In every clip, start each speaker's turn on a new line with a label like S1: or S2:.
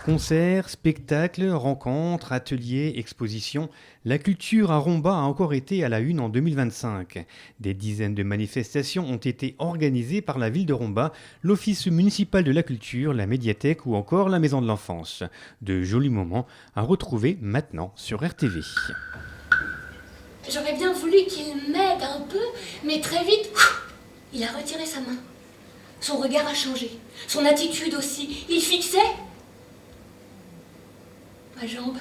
S1: Concerts, spectacles, rencontres, ateliers, expositions, la culture à Romba a encore été à la une en 2025. Des dizaines de manifestations ont été organisées par la ville de Romba, l'Office municipal de la culture, la médiathèque ou encore la maison de l'enfance. De jolis moments à retrouver maintenant sur RTV.
S2: J'aurais bien voulu qu'il m'aide un peu, mais très vite, il a retiré sa main. Son regard a changé, son attitude aussi. Il fixait ma jambe.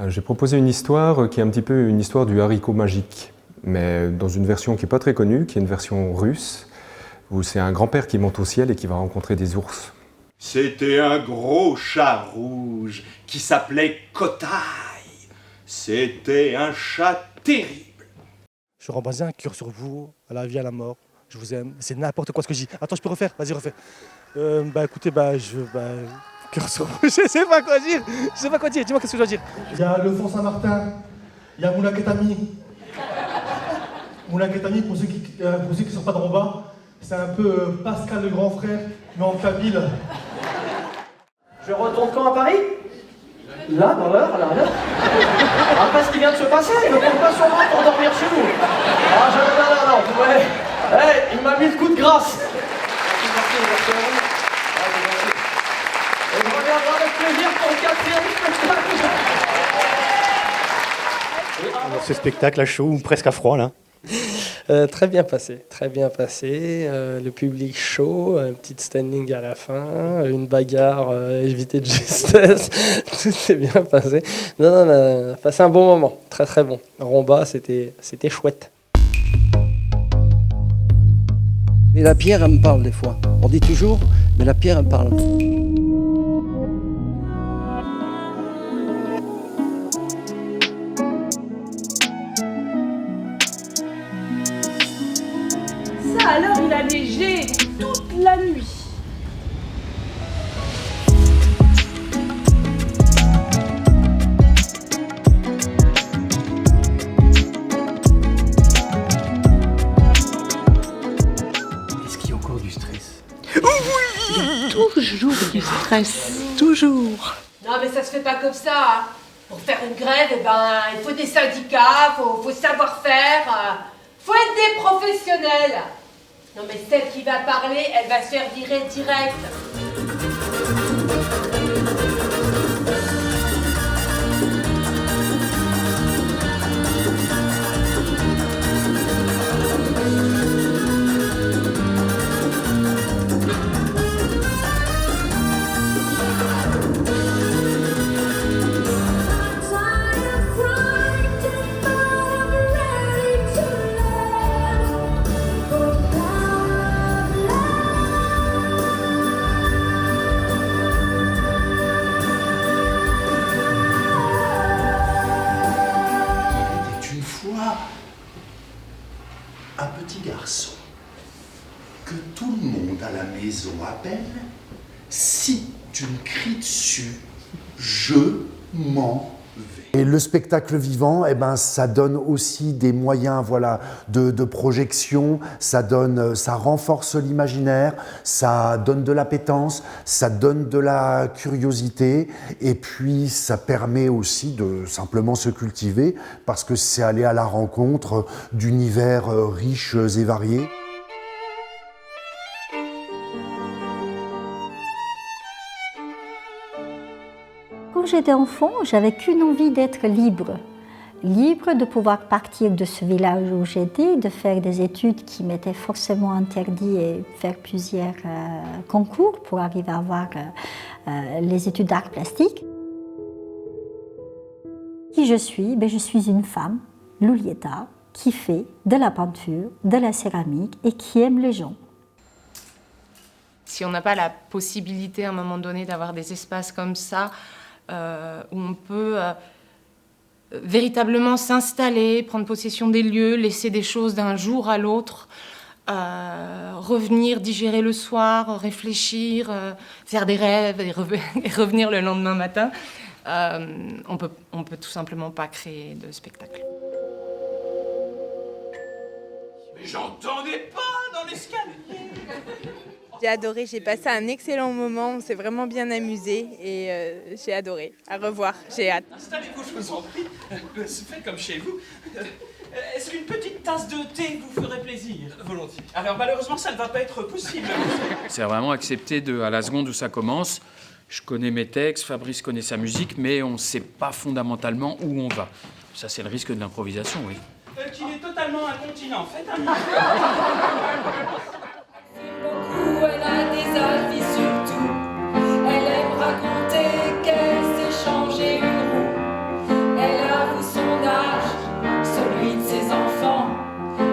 S3: J'ai proposé une histoire qui est un petit peu une histoire du haricot magique, mais dans une version qui n'est pas très connue, qui est une version russe, où c'est un grand-père qui monte au ciel et qui va rencontrer des ours.
S4: C'était un gros chat rouge qui s'appelait Kotaï. C'était un chat terrible.
S5: Je suis rembasé un cœur sur vous, à la vie, à la mort. Je vous aime. C'est n'importe quoi ce que je dis. Attends, je peux refaire? Vas-y, refais. Écoutez, cœur sur vous. Je sais pas quoi dire. Je sais pas quoi dire. Dis-moi qu'est-ce que je dois dire. Il y a le Font Saint-Martin. Il y a Moulin Ketami. Moulin Ketami, pour ceux qui ne sont pas de Romba, c'est un peu Pascal le grand frère, mais en kabyle.
S6: Je retourne quand à Paris? Là, dans l'heure, là. Après ce qui vient de se passer, ne compte pas sur moi pour dormir chez vous. Ah, non, ouais. Hey, il m'a mis le coup de grâce. Merci à vous. Et je reviendrai avec plaisir pour le 4e spectacle.
S5: Alors, ce spectacle à chaud ou presque à froid, là.
S7: Très bien passé. Le public chaud, un petit standing à la fin, une bagarre évitée de justesse. Tout s'est bien passé. Non, on a passé un bon moment. Très très bon. Romba, c'était chouette.
S8: Mais la pierre, elle me parle des fois. On dit toujours, mais la pierre, elle me parle.
S9: Ça alors, il a neigé toute la nuit.
S10: Est-ce qu'il y a encore du stress?
S9: Oui, il y a toujours du stress. Toujours.
S11: Non mais ça se fait pas comme ça. Hein. Pour faire une grève, il faut des syndicats, faut savoir faire, faut être des professionnels. Non mais celle qui va parler, elle va se faire virer direct.
S4: Un petit garçon que tout le monde à la maison appelle, si tu me cries dessus, je m'en vais.
S12: Et le spectacle vivant, ça donne aussi des moyens, de projection, ça renforce l'imaginaire, ça donne de l'appétence, ça donne de la curiosité, et puis ça permet aussi de simplement se cultiver, parce que c'est aller à la rencontre d'univers riches et variés.
S13: Quand j'étais enfant, j'avais qu'une envie d'être libre. Libre de pouvoir partir de ce village où j'étais, de faire des études qui m'étaient forcément interdites et faire plusieurs concours pour arriver à avoir les études d'art plastique. Qui je suis? Je suis une femme, Lulieta, qui fait de la peinture, de la céramique et qui aime les gens.
S14: Si on n'a pas la possibilité à un moment donné d'avoir des espaces comme ça, où on peut véritablement s'installer, prendre possession des lieux, laisser des choses d'un jour à l'autre, revenir, digérer le soir, réfléchir, faire des rêves et revenir le lendemain matin, on peut tout simplement pas créer de spectacle.
S4: Mais j'entendais pas dans l'escalier. Oh,
S15: J'ai adoré, j'ai passé un excellent moment, on s'est vraiment bien amusé et j'ai adoré. À revoir, j'ai hâte.
S16: Installez-vous, je vous en prie. Faites comme chez vous. Est-ce qu'une petite tasse de thé vous ferait plaisir? Volontiers. Alors malheureusement, ça ne va pas être possible.
S17: C'est vraiment accepter à la seconde où ça commence. Je connais mes textes, Fabrice connaît sa musique, mais on ne sait pas fondamentalement où on va. Ça, c'est le risque de l'improvisation, oui.
S16: Qu'il est totalement incontinent. Faites un
S18: Beaucoup, elle a des avis sur tout. Elle aime raconter qu'elle s'est changée une roue. Elle avoue son âge, celui de ses enfants.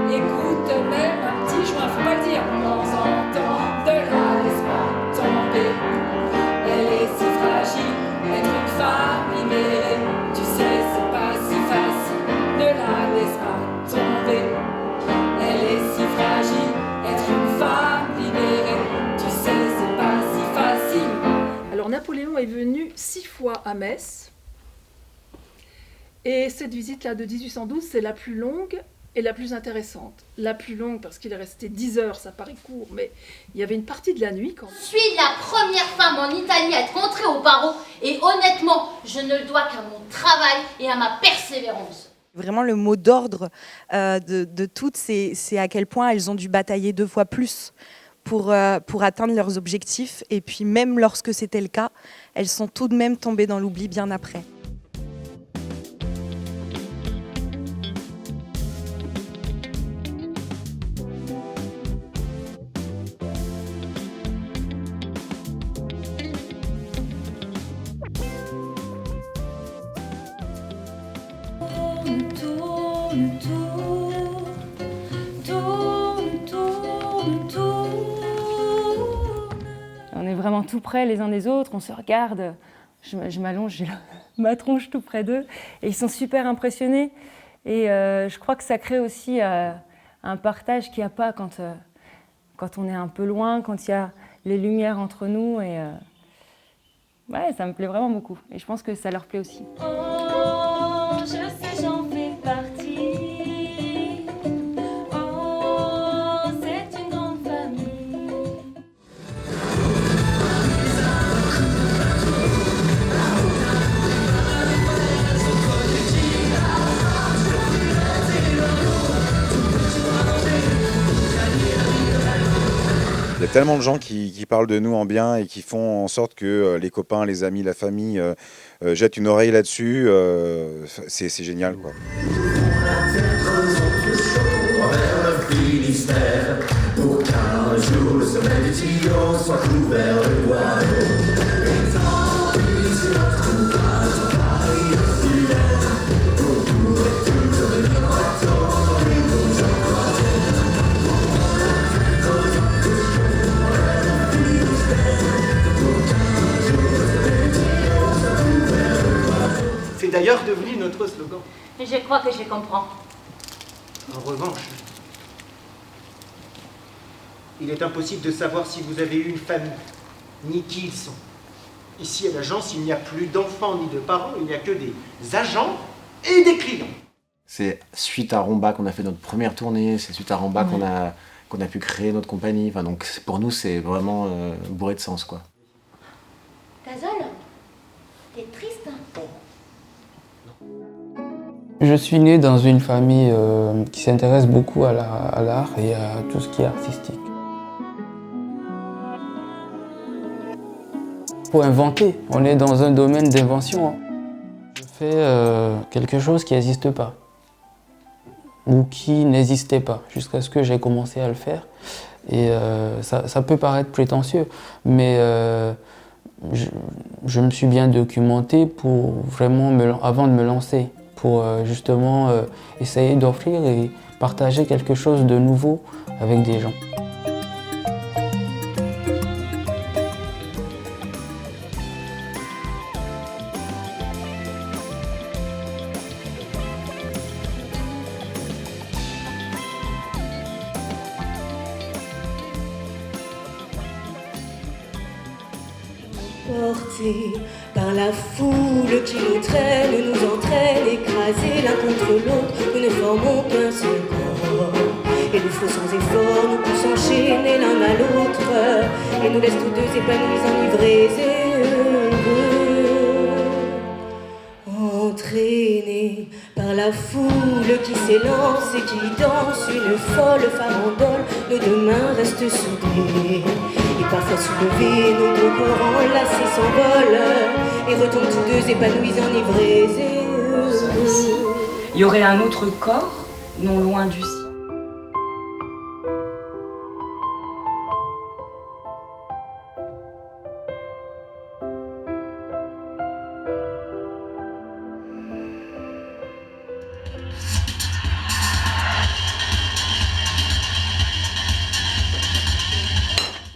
S18: Écoute même un petit joint, faut pas le dire, de temps en temps. De la laisse pas tomber. Elle est si fragile, être une femme libérée. Tu sais, c'est pas si facile. Ne la laisse pas tomber. Elle est si fragile, être une femme libérée. Tu sais, c'est pas si facile.
S19: Alors Napoléon est venu 6 fois à Metz. Et cette visite-là de 1812, c'est la plus longue et la plus intéressante. La plus longue parce qu'il est resté 10 heures, ça paraît court, mais il y avait une partie de la nuit quand même.
S2: Je suis la première femme en Italie à être entrée au barreau et honnêtement, je ne le dois qu'à mon travail et à ma persévérance.
S20: Vraiment, le mot d'ordre de toutes, c'est à quel point elles ont dû batailler 2 fois plus pour atteindre leurs objectifs. Et puis même lorsque c'était le cas, elles sont tout de même tombées dans l'oubli bien après.
S21: On est vraiment tout près les uns des autres, on se regarde, je m'allonge, j'ai ma tronche tout près d'eux, et ils sont super impressionnés. Et je crois que ça crée aussi un partage qu'il n'y a pas quand on est un peu loin, quand il y a les lumières entre nous. Et ouais, ça me plaît vraiment beaucoup, et je pense que ça leur plaît aussi.
S18: Oh, je sais, j'en fais partie. Oh, c'est une grande famille.
S22: Il y a tellement de gens qui parlent de nous en bien et qui font en sorte que les copains, les amis, la famille jettent une oreille là-dessus. C'est génial, quoi.
S18: Pour qu'un jour le sommet du Tillon soit couvert de bois.
S6: C'est d'ailleurs devenu notre slogan.
S2: Je crois que je comprends.
S6: En revanche, il est impossible de savoir si vous avez eu une famille, ni qui ils sont. Ici, à l'agence, il n'y a plus d'enfants ni de parents, il n'y a que des agents et des clients.
S23: C'est suite à Rumba qu'on a fait notre première tournée, c'est suite à Rumba qu'on a pu créer notre compagnie. Enfin, donc pour nous, c'est vraiment bourré de sens, quoi.
S2: Gazole, t'es triste, hein?
S24: Je suis né dans une famille qui s'intéresse beaucoup à l'art et à tout ce qui est artistique. Pour inventer, on est dans un domaine d'invention. Je fais quelque chose qui n'existe pas ou qui n'existait pas jusqu'à ce que j'ai commencé à le faire. Et ça peut paraître prétentieux, mais je me suis bien documenté pour vraiment avant de me lancer, pour justement essayer d'offrir et partager quelque chose de nouveau avec des gens.
S18: Portés par la foule qui nous traîne, nous entraîne, écrasés l'un contre l'autre, nous ne formons qu'un seul corps. Et nous faut sans effort, nous poussons enchaîner l'un à l'autre. et nous laisse tous deux épanouis, enivrés et heureux. Entraînés par la foule qui s'élance et qui danse une folle farandole, nos deux mains restent soudées. Et parfois soulevés, nos deux corps enlacés s'envolent et retombent tous deux épanouis, enivrés et heureux.
S1: Il y aurait un autre corps, non loin du sien.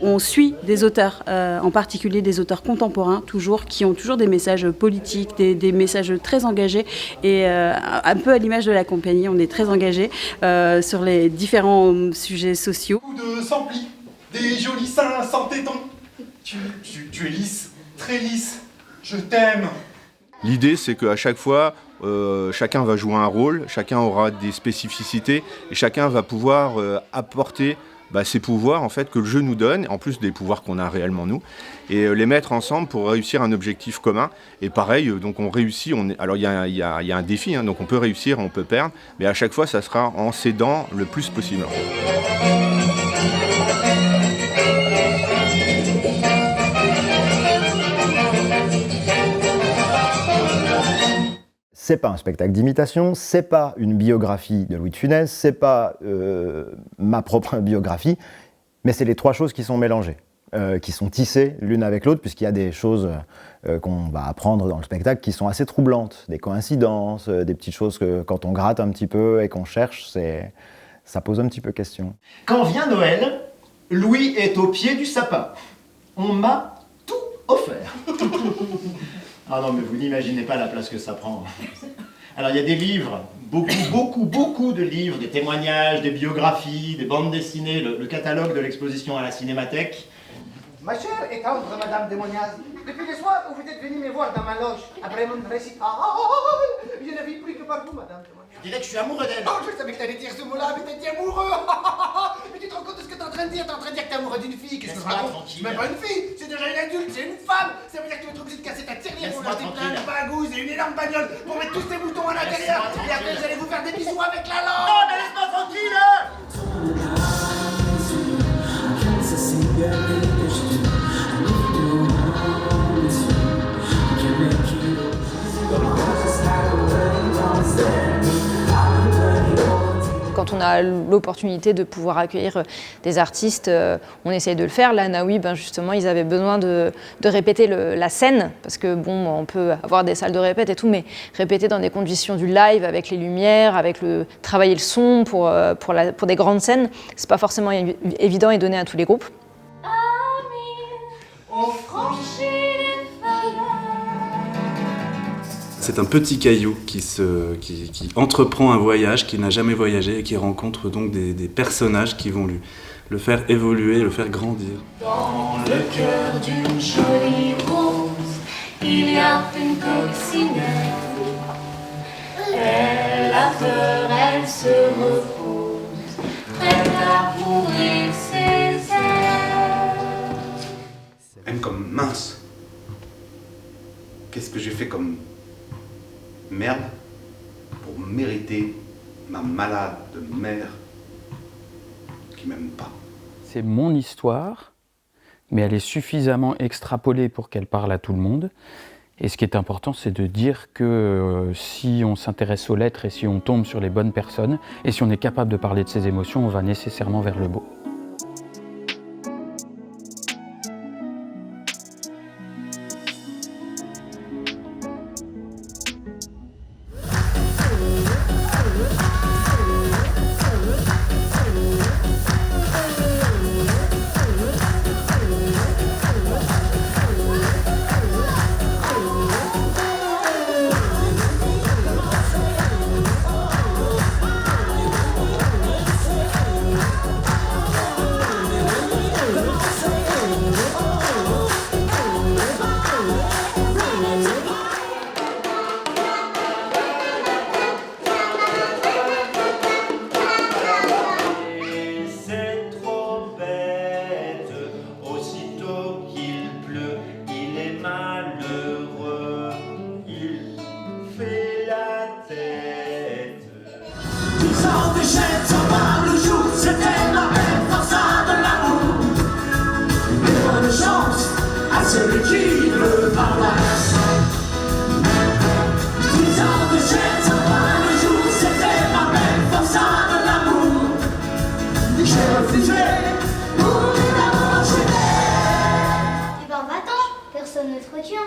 S3: On suit des auteurs, en particulier des auteurs contemporains, toujours, qui ont toujours des messages politiques, des messages très engagés. Et un peu à l'image de la compagnie, on est très engagés sur les différents sujets sociaux.
S4: De sans plis, des jolis seins sans tétons. Tu es lisse, très lisse. Je t'aime.
S5: L'idée, c'est qu'à chaque fois, chacun va jouer un rôle, chacun aura des spécificités et chacun va pouvoir apporter ces pouvoirs en fait, que le jeu nous donne, en plus des pouvoirs qu'on a réellement nous, et les mettre ensemble pour réussir un objectif commun. Et pareil, donc on réussit, alors il y a un défi, hein, donc on peut réussir, on peut perdre, mais à chaque fois ça sera en s'aidant le plus possible.
S7: C'est pas un spectacle d'imitation, c'est pas une biographie de Louis de Funès, c'est pas ma propre biographie, mais c'est les trois choses qui sont mélangées, qui sont tissées l'une avec l'autre, puisqu'il y a des choses qu'on va apprendre dans le spectacle qui sont assez troublantes, des coïncidences, des petites choses que quand on gratte un petit peu et qu'on cherche, ça pose un petit peu question.
S25: Quand vient Noël, Louis est au pied du sapin. On m'a tout offert. Ah non, mais vous n'imaginez pas la place que ça prend. Alors il y a des livres, beaucoup de livres, des témoignages, des biographies, des bandes dessinées, le catalogue de l'exposition à la Cinémathèque.
S26: Ma chère et tendre Madame de Moniaz, depuis le soir où vous êtes venue me voir dans ma loge, après mon récital, je n'avais plus que par vous, Madame de Moniaz.
S25: Je dirais que je suis amoureux d'elle.
S26: Oh, je savais que t'allais dire ce mot-là, mais t'es amoureux. Mais tu te rends compte de ce que t'es en train de dire? T'es en train de dire que t'es amoureux d'une fille. Qu'est-ce que je raconte? C'est même pas une fille, c'est déjà une adulte, c'est une femme. Ça veut dire que tu vas être obligé de casser ta tirelire pour acheter plein de bagouses et une énorme bagnole pour mettre tous tes boutons à l'intérieur. Et après, vous allez vous faire des bisous avec la langue.
S25: Non, mais laisse-moi tranquille.
S21: Quand on a l'opportunité de pouvoir accueillir des artistes, on essaye de le faire. Là, Naoui, justement, ils avaient besoin de répéter la scène, parce que bon, on peut avoir des salles de répète et tout, mais répéter dans des conditions du live, avec les lumières, avec travailler le son pour des grandes scènes, c'est pas forcément évident et donné à tous les groupes.
S27: C'est un petit caillou qui entreprend un voyage, qui n'a jamais voyagé et qui rencontre donc des personnages qui vont le faire évoluer, le faire grandir.
S18: Dans le cœur d'une jolie rose, il y a une coccinelle. Elle a peur, elle se repose, prête à pourrir ses ailes.
S28: Même comme mince. Qu'est-ce que j'ai fait comme merde pour mériter ma malade mère qui m'aime pas.
S17: C'est mon histoire, mais elle est suffisamment extrapolée pour qu'elle parle à tout le monde. Et ce qui est important, c'est de dire que si on s'intéresse aux lettres et si on tombe sur les bonnes personnes, et si on est capable de parler de ses émotions, on va nécessairement vers le beau.
S8: ben va-t'en, personne ne te retient.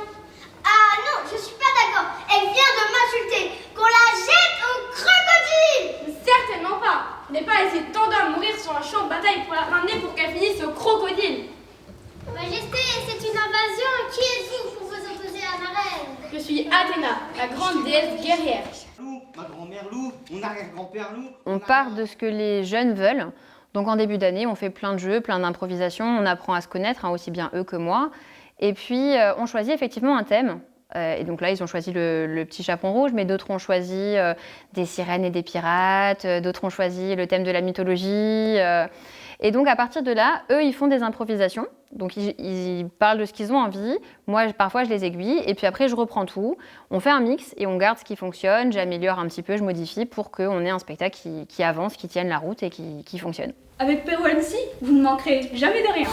S8: Ah non, je suis pas d'accord. Elle vient de m'insulter. Qu'on la jette au crocodile.
S9: Certainement pas. Je n'ai pas laissé tant d'hommes mourir sur un champ de bataille pour la ramener pour qu'elle finisse au crocodile.
S8: Majesté, c'est une invasion. Qui êtes-vous pour vous opposer à ma reine?
S9: Je suis Athéna, la grande déesse guerrière.
S10: Ma grand-mère loup, mon arrière-grand-père loup.
S11: On part de ce que les jeunes veulent. Donc en début d'année, on fait plein de jeux, plein d'improvisations, on apprend à se connaître, aussi bien eux que moi. Et puis on choisit effectivement un thème. Et donc là, ils ont choisi le petit chaperon rouge, mais d'autres ont choisi des sirènes et des pirates, d'autres ont choisi le thème de la mythologie. Et donc à partir de là, eux, ils font des improvisations. Donc ils parlent de ce qu'ils ont envie. Moi, parfois, je les aiguille. Et puis après, je reprends tout. On fait un mix et on garde ce qui fonctionne. J'améliore un petit peu, je modifie pour qu'on ait un spectacle qui avance, qui tienne la route et qui fonctionne.
S9: Avec Perro MC, vous ne manquerez jamais de rien.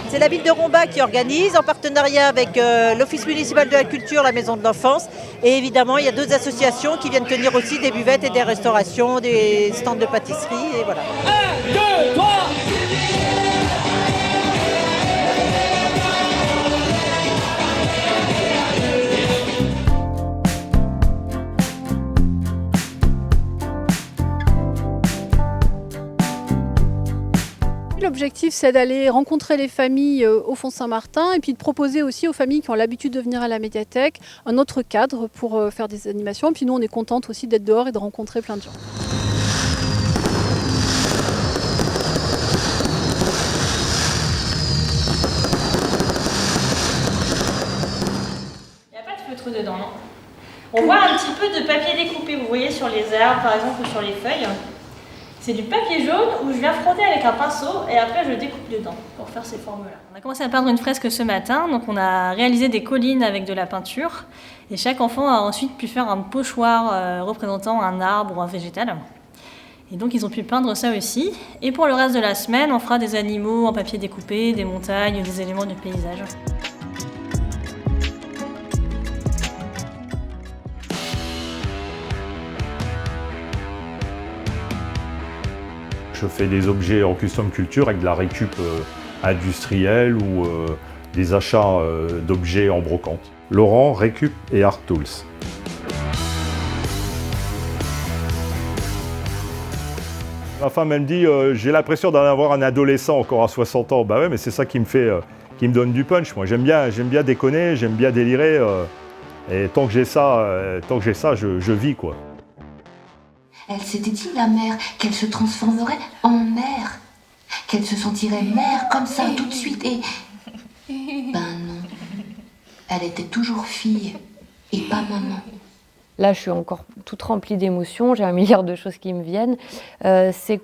S12: C'est la ville de Rombach qui organise, en partenariat avec l'Office municipal de la culture, la Maison de l'enfance. Et évidemment, il y a d'autres associations qui viennent tenir aussi des buvettes et des restaurations, des stands de pâtisserie. Et voilà.
S10: 1, 2, 3.
S19: L'objectif, c'est d'aller rencontrer les familles au Fond Saint-Martin et puis de proposer aussi aux familles qui ont l'habitude de venir à la médiathèque un autre cadre pour faire des animations. Et puis nous, on est contente aussi d'être dehors et de rencontrer plein de gens.
S9: Il n'y a pas de feutre dedans, non? On voit un petit peu de papier découpé, vous voyez, sur les arbres par exemple ou sur les feuilles. C'est du papier jaune où je viens frotter avec un pinceau et après je découpe dedans pour faire ces formes-là. On a commencé à peindre une fresque ce matin, donc on a réalisé des collines avec de la peinture et chaque enfant a ensuite pu faire un pochoir représentant un arbre ou un végétal. Et donc ils ont pu peindre ça aussi. Et pour le reste de la semaine, on fera des animaux en papier découpé, des montagnes, des éléments du paysage.
S13: Je fais des objets en custom culture avec de la récup industrielle ou des achats d'objets en brocante. Laurent, Récup et Art Tools. Ma femme, elle me dit j'ai l'impression d'en avoir un adolescent encore à 60 ans. Bah ouais, mais c'est ça qui me fait, qui me donne du punch. Moi, j'aime bien déconner, j'aime bien délirer. Et tant que j'ai ça, je vis quoi.
S14: Elle s'était dit, la mère, qu'elle se transformerait en mère, qu'elle se sentirait mère comme ça tout de suite et... Ben non, elle était toujours fille et pas maman.
S15: Là, je suis encore toute remplie d'émotions, j'ai un milliard de choses qui me viennent. C'est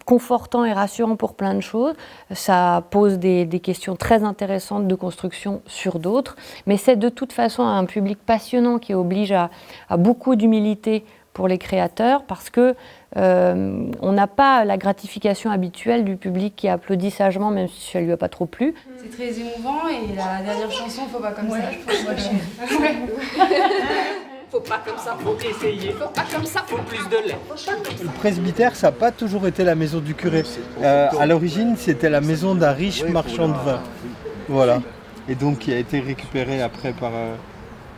S15: confortant et rassurant pour plein de choses. Ça pose des questions très intéressantes de construction sur d'autres. Mais c'est de toute façon un public passionnant qui oblige à beaucoup d'humilité pour les créateurs parce que on n'a pas la gratification habituelle du public qui applaudit sagement même si ça lui a pas trop plu.
S29: C'est très émouvant et la dernière chanson, faut pas comme ça.
S10: Faut pas comme ça, faut essayer. Faut pas comme ça, faut plus de lait.
S30: Le presbytère, ça n'a pas toujours été la maison du curé. À l'origine, c'était la maison d'un riche marchand de vin. Voilà. Et donc, qui a été récupéré après par...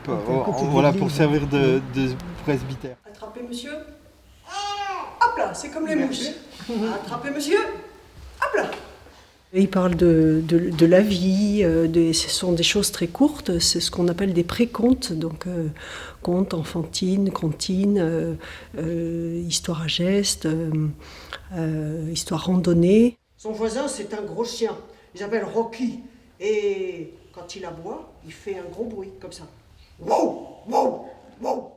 S30: voilà, pour servir de presbytère.
S31: Attrapez monsieur. Hop là, c'est comme les mouches. Attrapez monsieur. Hop là.
S1: Il parle de la vie, ce sont des choses très courtes, c'est ce qu'on appelle des pré-contes, donc contes, enfantines, comptines, histoire à gestes, histoire randonnée.
S2: Son voisin, c'est un gros chien, il s'appelle Rocky, et quand il aboie, il fait un gros bruit, comme ça. Wow, wow, wow.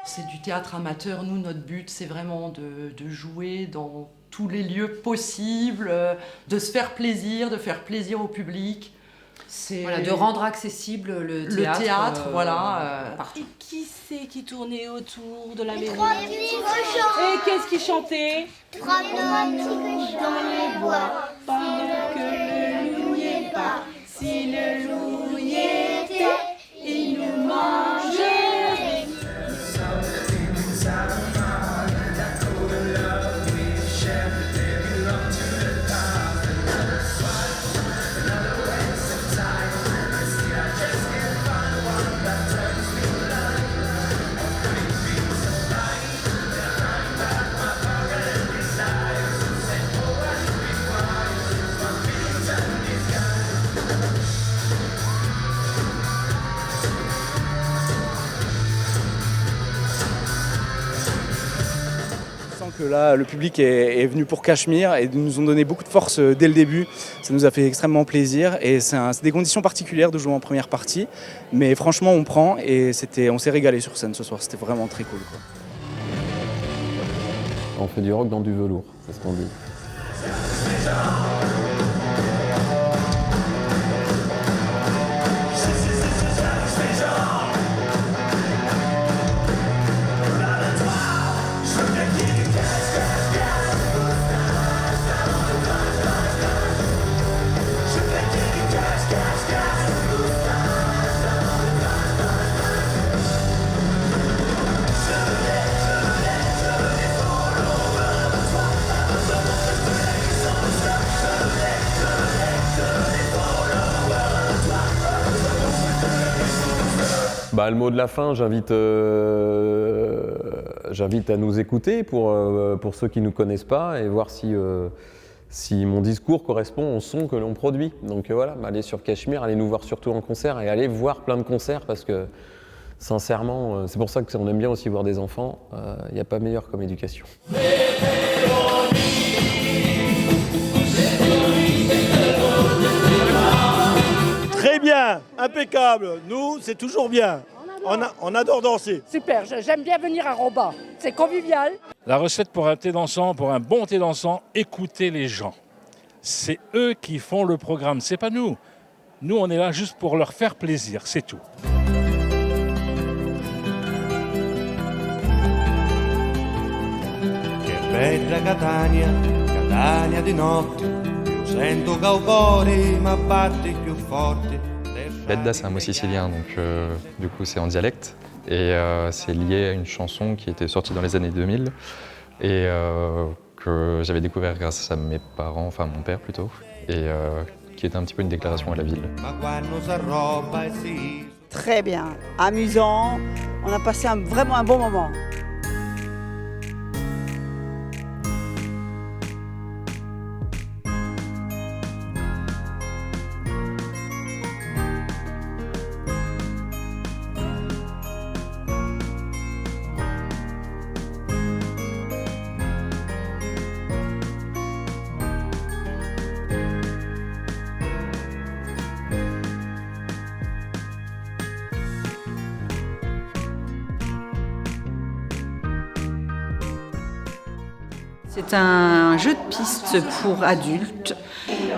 S3: C'est du théâtre amateur. Nous, notre but, c'est vraiment de jouer dans tous les lieux possibles, de se faire plaisir, de faire plaisir au public.
S4: Voilà, de rendre accessible le théâtre,
S3: voilà.
S4: Partout.
S9: Et qui c'est qui tournait autour de la
S8: Les
S9: maison?
S8: 3 petits cochons.
S9: Et qu'est-ce qu'ils chantaient?
S8: 3 petits cochons dans les bois.
S9: Pendant que le loup n'y est pas, si le loup y était, il nous mangerait.
S6: Que là, le public est venu pour Cachemire et nous ont donné beaucoup de force dès le début. Ça nous a fait extrêmement plaisir et c'est des conditions particulières de jouer en première partie. Mais franchement, on prend et on s'est régalé sur scène ce soir. C'était vraiment très cool, quoi.
S16: On fait du rock dans du velours, c'est ce qu'on dit. Le mot de la fin, j'invite à nous écouter pour ceux qui ne nous connaissent pas et voir si mon discours correspond au son que l'on produit. Donc voilà, allez sur Cachemire, allez nous voir surtout en concert et allez voir plein de concerts parce que sincèrement, c'est pour ça qu'on aime bien aussi voir des enfants. Il n'y a pas meilleur comme éducation.
S20: Très bien, impeccable. Nous, c'est toujours bien. On adore danser.
S22: Super, j'aime bien venir à Romba. C'est convivial.
S23: La recette pour un thé dansant, pour un bon thé dansant, écoutez les gens. C'est eux qui font le programme, c'est pas nous. Nous, on est là juste pour leur faire plaisir, c'est tout.
S24: Che bella Catania, Catania di notte. Io sento caucori, ma batti più forti.
S31: Bedda, c'est un mot sicilien, donc du coup c'est en dialecte. Et c'est lié à une chanson qui était sortie dans les années 2000 et que j'avais découvert grâce à mes parents, enfin mon père plutôt, et qui était un petit peu une déclaration à la ville.
S32: Très bien, amusant, on a passé vraiment un bon moment.
S33: C'est un jeu de piste pour adultes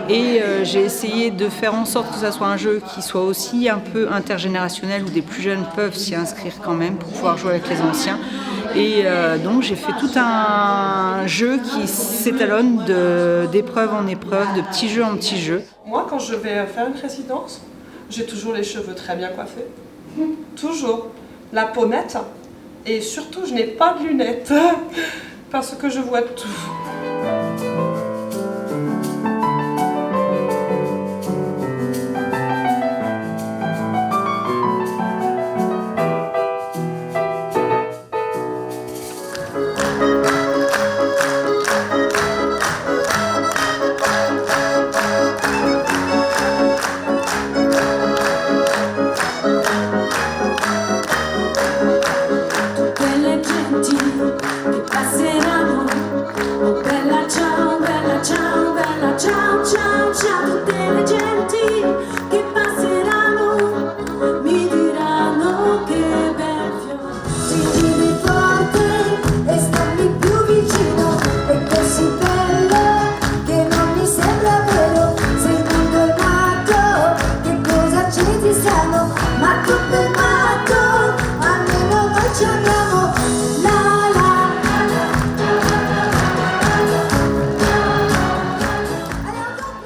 S5: Et j'ai essayé de faire en sorte que ça soit un jeu qui soit aussi un peu intergénérationnel, où des plus jeunes peuvent s'y inscrire quand même pour pouvoir jouer avec les anciens. Et donc j'ai fait tout un jeu qui s'étalonne d'épreuve en épreuve, de petit jeu en petit jeu.
S7: Moi, quand je vais faire une résidence, j'ai toujours les cheveux très bien coiffés. Toujours. La peau nette. Et surtout, je n'ai pas de lunettes. Parce que je vois tout.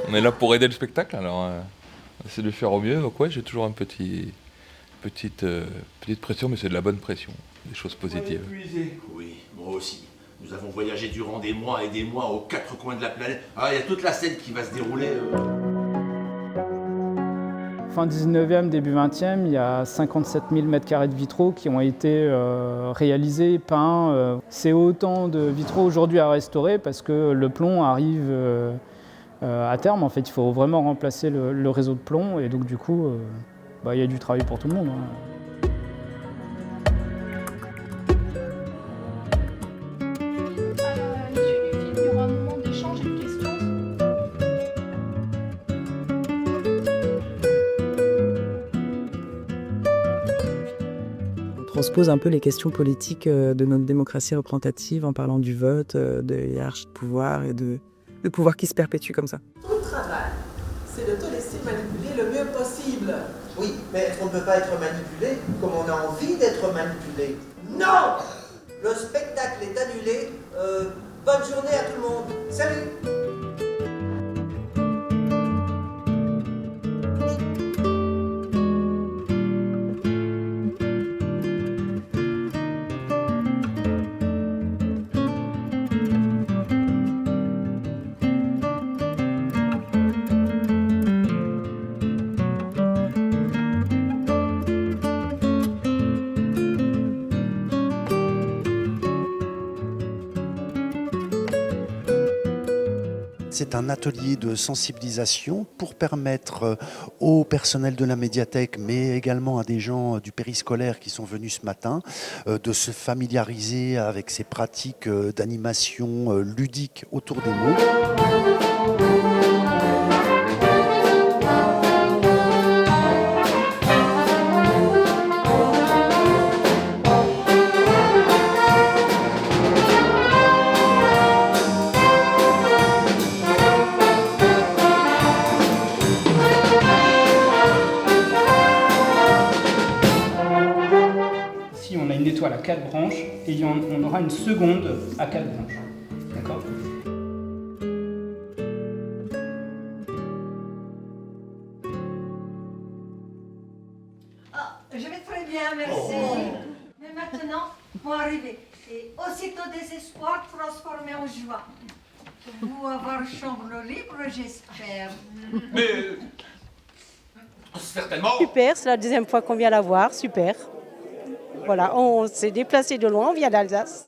S11: On est là pour aider le spectacle, alors on essaie de le faire au mieux. Donc ouais, j'ai toujours une petite pression, mais c'est de la bonne pression, des choses positives.
S12: Épuisé. Oui, moi aussi. Nous avons voyagé durant des mois et des mois aux quatre coins de la planète. Ah, il y a toute la scène qui va se dérouler.
S17: Fin 19e, début 20e, il y a 57 000 m² de vitraux qui ont été réalisés, peints. C'est autant de vitraux aujourd'hui à restaurer parce que le plomb arrive à terme. En fait, il faut vraiment remplacer le réseau de plomb et donc du coup, il y a du travail pour tout le monde.
S18: On se pose un peu les questions politiques de notre démocratie représentative en parlant du vote, de hiérarchie de pouvoir et de pouvoir qui se perpétue comme ça.
S19: Ton travail, c'est de te laisser manipuler le mieux possible.
S21: Oui, mais on ne peut pas être manipulé comme on a envie d'être manipulé. Non! Le spectacle est annulé. Bonne journée à tout le monde. Salut!
S25: C'est un atelier de sensibilisation pour permettre au personnel de la médiathèque, mais également à des gens du périscolaire qui sont venus ce matin, de se familiariser avec ces pratiques d'animation ludique autour des mots.
S17: Étoile à 4 branches et on aura une seconde à 4 branches. D'accord ?
S26: Je vais très bien, merci. Oh. Mais maintenant, vont arriver. Et aussitôt désespoir transformé en joie. Vous avoir chambre libre, j'espère.
S12: Mais certainement.
S22: Super, c'est la deuxième fois qu'on vient la voir, super. Voilà, on s'est déplacé de loin, on vient d'Alsace.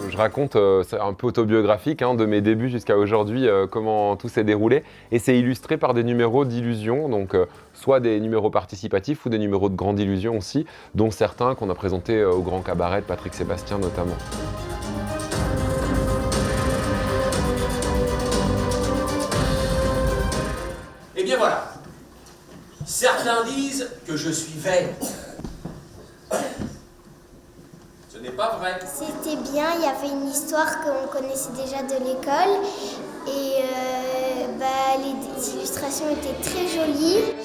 S16: Je raconte, c'est un peu autobiographique, de mes débuts jusqu'à aujourd'hui, comment tout s'est déroulé. Et c'est illustré par des numéros d'illusion, donc soit des numéros participatifs ou des numéros de grande illusion aussi, dont certains qu'on a présentés au Grand Cabaret de Patrick Sébastien notamment.
S12: Et bien voilà,
S1: Certains disent que je suis verte. Ce n'est pas vrai.
S8: C'était bien, il y avait une histoire qu'on connaissait déjà de l'école et les illustrations étaient très jolies.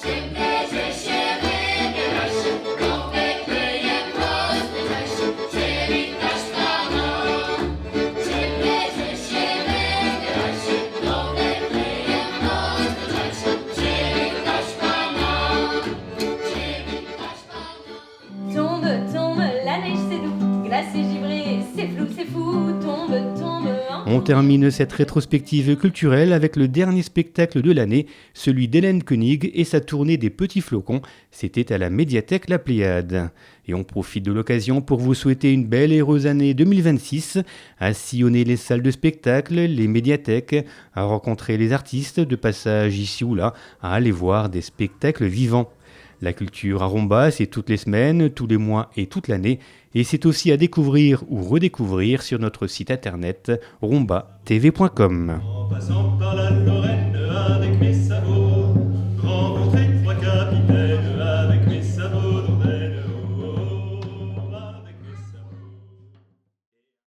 S2: On termine cette rétrospective culturelle avec le dernier spectacle de l'année, celui d'Hélène Koenig et sa tournée des Petits Flocons. C'était à la médiathèque La Pléiade. Et on profite de l'occasion pour vous souhaiter une belle et heureuse année 2026, à sillonner les salles de spectacle, les médiathèques, à rencontrer les artistes de passage ici ou là, à aller voir des spectacles vivants. La culture à Romba, c'est toutes les semaines, tous les mois et toute l'année. Et c'est aussi à découvrir ou redécouvrir sur notre site internet rombatv.com.